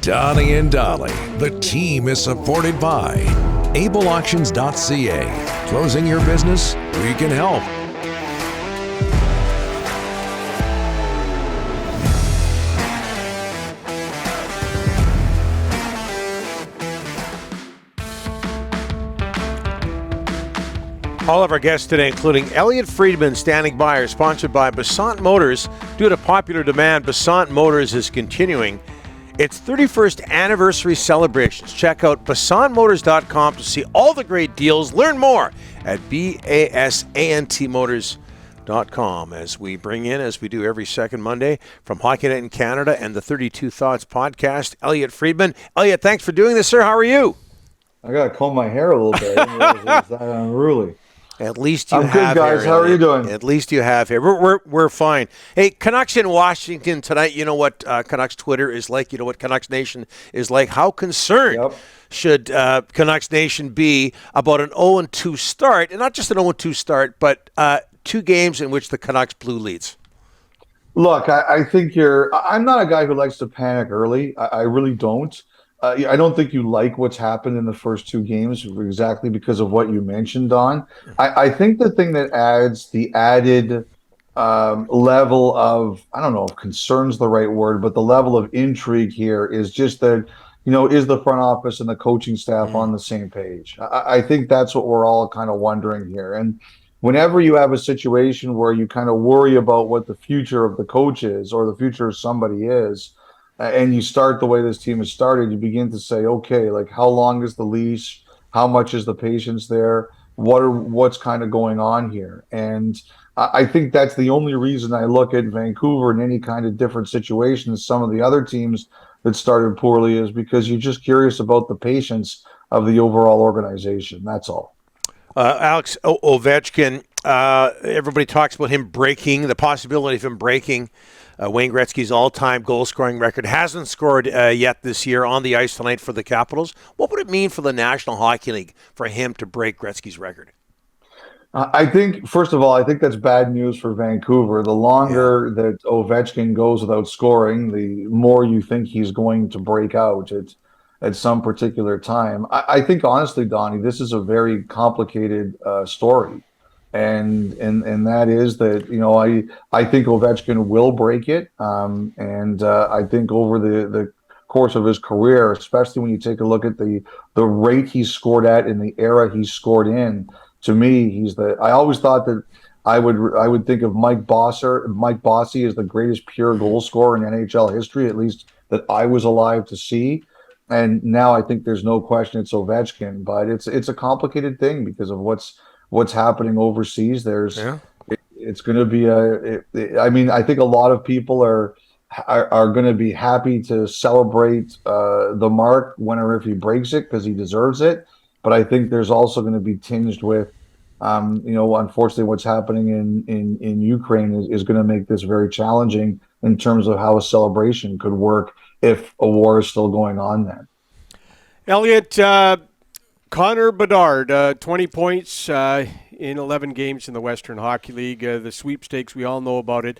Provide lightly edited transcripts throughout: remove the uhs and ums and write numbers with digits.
Donnie and Dolly. The team is supported by ableauctions.ca. Closing your business? We can help. All of our guests today, including Elliotte Friedman, standing by, are sponsored by Basant Motors. Due to popular demand, Basant Motors is continuing its 31st anniversary celebrations. Check out BasantMotors.com to see all the great deals. Learn more at BASANTMotors.com as we bring in, as we do every second Monday, from Hockey Night in Canada and the 32 Thoughts podcast, Elliotte Friedman. Elliotte, thanks for doing this, sir. How are you? I got to comb my hair a little bit. I didn't realize it was that unruly. At least you I'm have good, guys. hair, How are you doing? At least you have hair. We're fine. Hey, Canucks in Washington tonight. You know what Canucks Twitter is like. You know what Canucks Nation is like. How concerned should Canucks Nation be about an 0-2 start? And not just an 0-2 start, but 2 games in which the Canucks blew leads. Look, I think I'm not a guy who likes to panic early. I really don't. I don't think you like what's happened in the first 2 games exactly because of what you mentioned, Don. I think the thing that adds the added level of, I don't know if concern's the right word, but the level of intrigue here is just that, is the front office and the coaching staff on the same page? I think that's what we're all kind of wondering here. And whenever you have a situation where you kind of worry about what the future of the coach is or the future of somebody is, and you start the way this team has started, you begin to say, okay, like how long is the leash? How much is the patience there? What's kind of going on here? And I think that's the only reason I look at Vancouver in any kind of different situation as some of the other teams that started poorly is because you're just curious about the patience of the overall organization. That's all. Alex Ovechkin, everybody talks about him breaking, the possibility of him breaking Wayne Gretzky's all-time goal-scoring record. Hasn't scored yet this year on the ice tonight for the Capitals. What would it mean for the National Hockey League for him to break Gretzky's record? I think, first of all, I think that's bad news for Vancouver. The longer that Ovechkin goes without scoring, the more you think he's going to break out at some particular time. I think, honestly, Donnie, this is a very complicated story. And that is that, I think Ovechkin will break it. And I think over the course of his career, especially when you take a look at the rate he scored at in the era he scored in, to me, I always thought that I would think of Mike Bossy as the greatest pure goal scorer in NHL history, at least that I was alive to see. And now I think there's no question it's Ovechkin, but it's a complicated thing because of what's happening overseas. It's going to be I think a lot of people are going to be happy to celebrate the mark when or if he breaks it because he deserves it. But I think there's also going to be tinged with, unfortunately, what's happening in Ukraine is going to make this very challenging in terms of how a celebration could work if a war is still going on there. Elliotte, Connor Bedard, 20 points in 11 games in the Western Hockey League. The sweepstakes, we all know about it.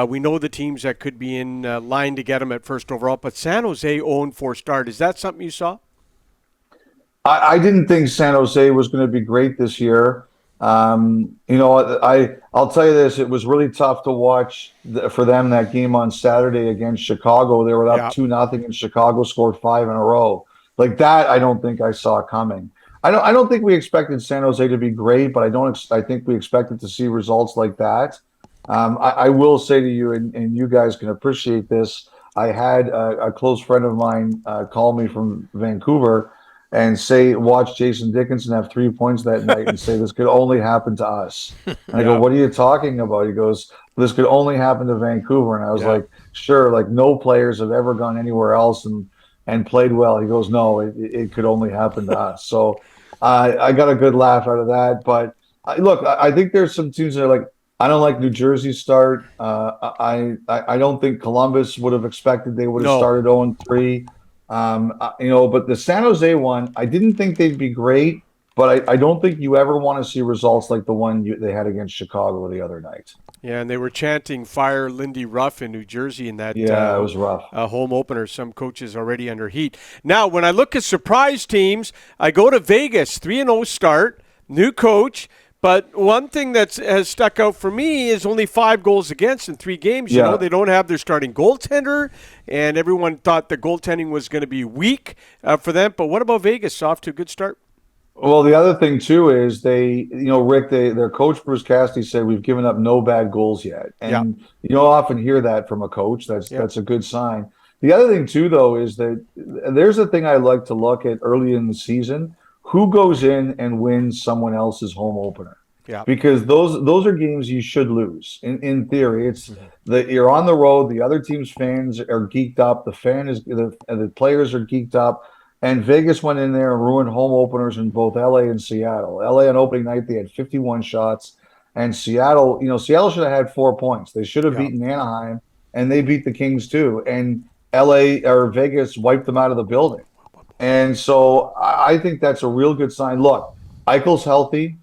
We know the teams that could be in line to get him at first overall, but San Jose 0-4 start. Is that something you saw? I didn't think San Jose was going to be great this year. I'll tell you this, it was really tough to watch for them that game on Saturday against Chicago. They were up 2-0 and Chicago scored 5 in a row. Like that, I don't think I saw coming. I don't think we expected San Jose to be great, but I think we expected to see results like that. I will say to you, and you guys can appreciate this, I had a close friend of mine call me from Vancouver and watch Jason Dickinson have 3 points that night and say, this could only happen to us. And I go, what are you talking about? He goes, this could only happen to Vancouver. And I was like, sure, like no players have ever gone anywhere else and played well. He goes, no, it could only happen to us. So I got a good laugh out of that. But look, I think there's some teams that are like, I don't like New Jersey's start. I don't think Columbus would have expected they would have started 0-3. But the San Jose one, I didn't think they'd be great. But I don't think you ever want to see results like the one they had against Chicago the other night. Yeah, and they were chanting "Fire Lindy Ruff" in New Jersey in that Yeah, it was rough. Home opener. Some coaches already under heat. Now, when I look at surprise teams, I go to Vegas, 3-0 start, new coach. But one thing that has stuck out for me is only 5 goals against in 3 games. You know, they don't have their starting goaltender, and everyone thought the goaltending was going to be weak for them. But what about Vegas? Off to a good start. Well, the other thing too is Rick, their coach Bruce Cassidy said we've given up no bad goals yet, and you don't often hear that from a coach. That's a good sign. The other thing too, though, is that there's a thing I like to look at early in the season: who goes in and wins someone else's home opener. Yeah, because those are games you should lose. In theory, it's that you're on the road. The other team's fans are geeked up. The players are geeked up. And Vegas went in there and ruined home openers in both LA and Seattle. LA on opening night, they had 51 shots. And Seattle, Seattle should have had 4 points. They should have beaten Anaheim, and they beat the Kings too. And Vegas wiped them out of the building. And so I think that's a real good sign. Look, Eichel's healthy.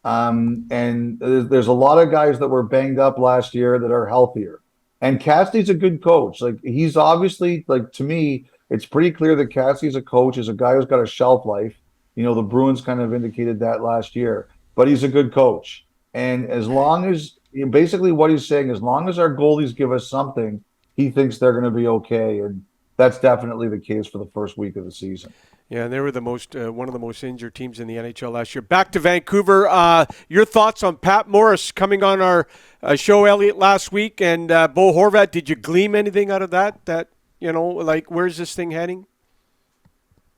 And there's a lot of guys that were banged up last year that are healthier. And Cassidy's a good coach. Like, he's obviously, like, to me, it's pretty clear that Cassidy's a coach, is a guy who's got a shelf life. The Bruins kind of indicated that last year, but he's a good coach. And as long as, basically what he's saying, as long as our goalies give us something, he thinks they're going to be okay. And that's definitely the case for the first week of the season. Yeah, and they were one of the most injured teams in the NHL last year. Back to Vancouver. Your thoughts on Pat Morris coming on our show, Elliotte, last week, and Bo Horvat? Did you glean anything out of that? Where's this thing heading?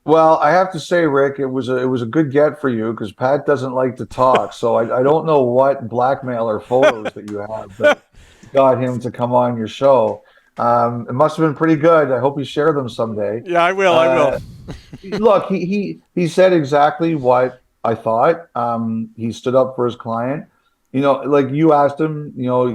Well, I have to say, Rick, it was a good get for you because Pat doesn't like to talk. So I don't know what blackmail or photos that you have that got him to come on your show. It must have been pretty good. I hope you share them someday. Yeah, I will. Look, he said exactly what I thought. He stood up for his client. Like you asked him, how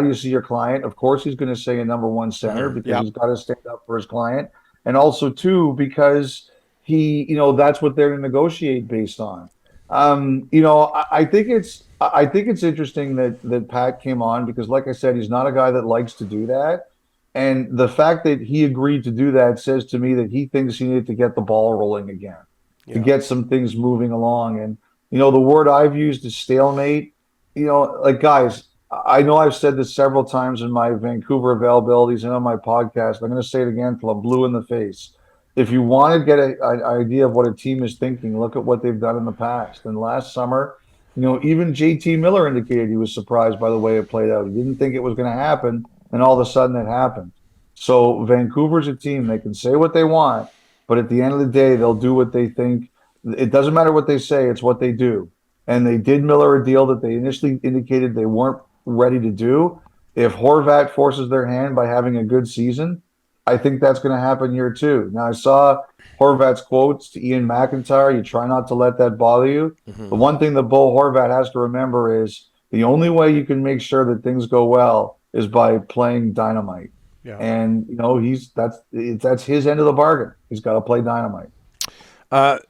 do you see your client? Of course, he's going to say a number one center because he's got to stand up for his client. And also, too, because that's what they're to negotiate based on. I think it's interesting that Pat came on because, like I said, he's not a guy that likes to do that. And the fact that he agreed to do that says to me that he thinks he needed to get the ball rolling again, to get some things moving along. And, the word I've used is stalemate. Guys, I know I've said this several times in my Vancouver availabilities and on my podcast. I'm going to say it again till I'm blue in the face. If you want to get an idea of what a team is thinking, look at what they've done in the past. And last summer, even JT Miller indicated he was surprised by the way it played out. He didn't think it was going to happen, and all of a sudden it happened. So Vancouver's a team. They can say what they want, but at the end of the day, they'll do what they think. It doesn't matter what they say, it's what they do. And they did Miller a deal that they initially indicated they weren't ready to do. If Horvat forces their hand by having a good season, I think that's going to happen here too. Now, I saw Horvat's quotes to Ian McIntyre. You try not to let that bother you. The one thing that Bo Horvat has to remember is the only way you can make sure that things go well is by playing dynamite. Yeah. And that's his end of the bargain. He's got to play dynamite.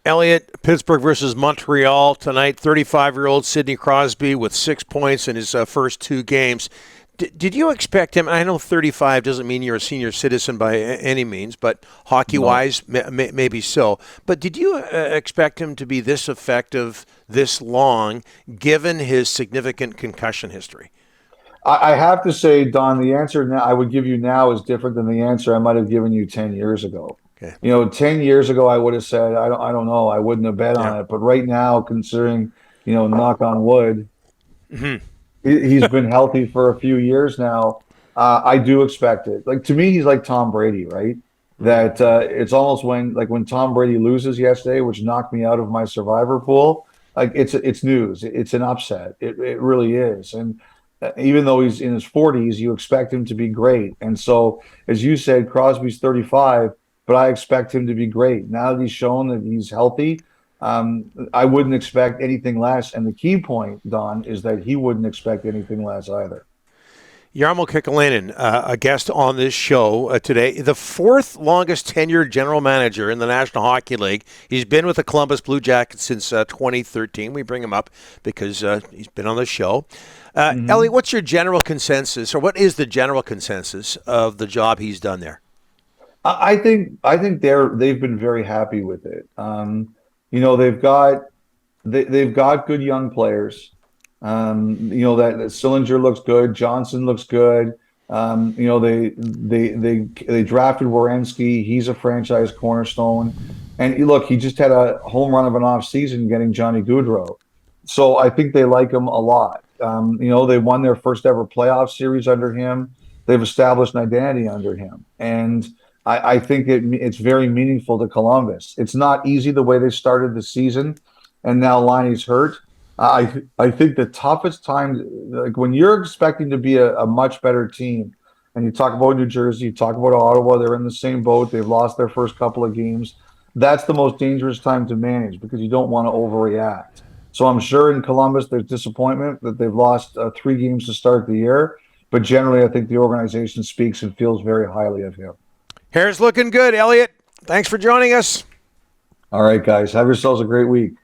Elliotte, Pittsburgh versus Montreal tonight. 35-year-old Sidney Crosby with 6 points in his first 2 games. Did you expect him? I know 35 doesn't mean you're a senior citizen by any means, but hockey-wise, maybe so. But did you expect him to be this effective this long, given his significant concussion history? I have to say, Don, the answer now I would give you now is different than the answer I might have given you 10 years ago. Okay. 10 years ago, I would have said, I don't know. I wouldn't have bet on it. But right now, considering, knock on wood, he's been healthy for a few years now. I do expect it. Like, to me, he's like Tom Brady, right? That it's almost when Tom Brady loses yesterday, which knocked me out of my survivor pool, like it's news. It's an upset. It really is. And even though he's in his 40s, you expect him to be great. And so, as you said, Crosby's 35, but I expect him to be great. Now that he's shown that he's healthy, I wouldn't expect anything less. And the key point, Don, is that he wouldn't expect anything less either. Jarmo Kekalainen, a guest on this show today, the fourth longest tenured general manager in the National Hockey League. He's been with the Columbus Blue Jackets since 2013. We bring him up because he's been on the show. Ellie, what's your general consensus, or what is the general consensus of the job he's done there? I think they've been very happy with it. They've got good young players. That Sillinger looks good. Johnson looks good. They drafted Werenski. He's a franchise cornerstone. And look, he just had a home run of an off season getting Johnny Boudreau. So I think they like him a lot. They won their first ever playoff series under him. They've established an identity under him. And I think it's very meaningful to Columbus. It's not easy the way they started the season, and now Liney's hurt. I think the toughest time, like when you're expecting to be a much better team, and you talk about New Jersey, you talk about Ottawa, they're in the same boat. They've lost their first couple of games. That's the most dangerous time to manage because you don't want to overreact. So I'm sure in Columbus there's disappointment that they've lost 3 games to start the year. But generally, I think the organization speaks and feels very highly of him. Hair's looking good, Elliotte. Thanks for joining us. All right, guys. Have yourselves a great week.